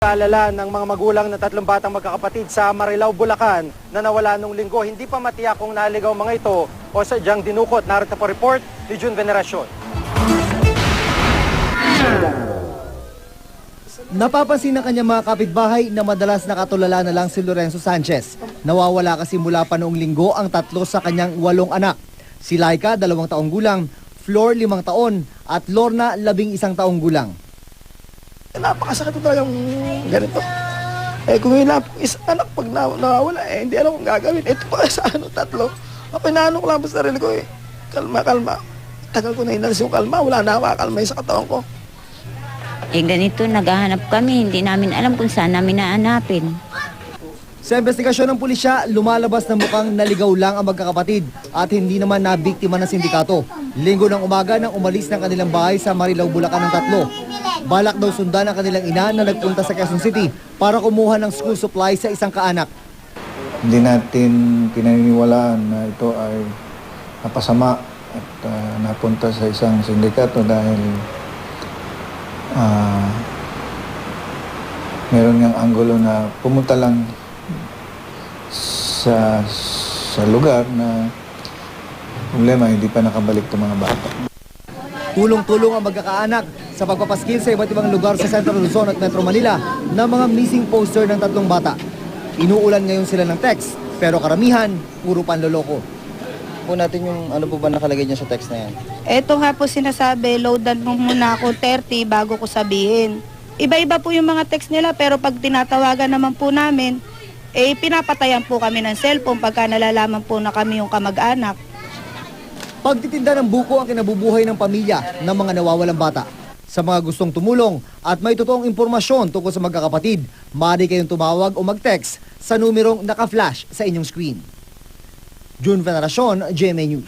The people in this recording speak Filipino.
Alala ng mga magulang na 3 batang magkakapatid sa Marilao, Bulacan na nawala nung linggo. Hindi pa matiyak kung naligaw mga ito o sadyang dinukot. Narito po report ni June Veneracion. Napapansin ng kanyang mga kapitbahay na madalas nakatulala na lang si Lorenzo Sanchez. Nawawala kasi mula pa noong linggo ang 3 sa kanyang 8 anak. Si Laika, 2 taong gulang, Flor, 5 taon, at Lorna, 11 taong gulang. Napakasakit talagang ganito. Kung yun lang isang anak pag nawawala, hindi alam kung gagawin. Ito pa sa 3. Pinaano ko lang sa sarili ko kalma. Tagal ko na inalis yung kalma, wala na makakalma sa katawan ko. Ganito, naghahanap kami, hindi namin alam kung saan namin nahanapin. Sa investigasyon ng pulisya, lumalabas na mukhang naligaw lang ang magkakapatid at hindi naman nabiktima ng sindikato. Linggo ng umaga nang umalis ng kanilang bahay sa Marilao, Bulacan ng 3. Balak daw sundan ang kanilang ina na nagpunta sa Quezon City para kumuha ng school supply sa isang kaanak. Hindi natin pinaniniwalaan na ito ay napasama at napunta sa isang sindikato dahil meron ngang anggulo na pumunta lang sa lugar na problema, hindi pa nakabalik itong mga bata. Tulong-tulong ang magkakaanak sa pagpapaskil sa iba't ibang lugar sa Central Luzon at Metro Manila ng mga missing poster ng 3 bata. Inuulan ngayon sila ng text, pero karamihan, puro panloloko. Po natin yung ano po ba nakalagay niya sa text na yan? Ito nga po sinasabi, loadan mo muna ako 30 bago ko sabihin. Iba-iba po yung mga text nila pero pag tinatawagan naman po namin, pinapatayan po kami ng cellphone pagka nalalaman po na kami yung kamag-anak. Pagtitinda ng buko ang kinabubuhay ng pamilya ng mga nawawalang bata. Sa mga gustong tumulong at may totoong impormasyon tungkol sa magkakapatid, maaari kayong tumawag o mag-text sa numerong naka-flash sa inyong screen. June Veneracion, GMA News.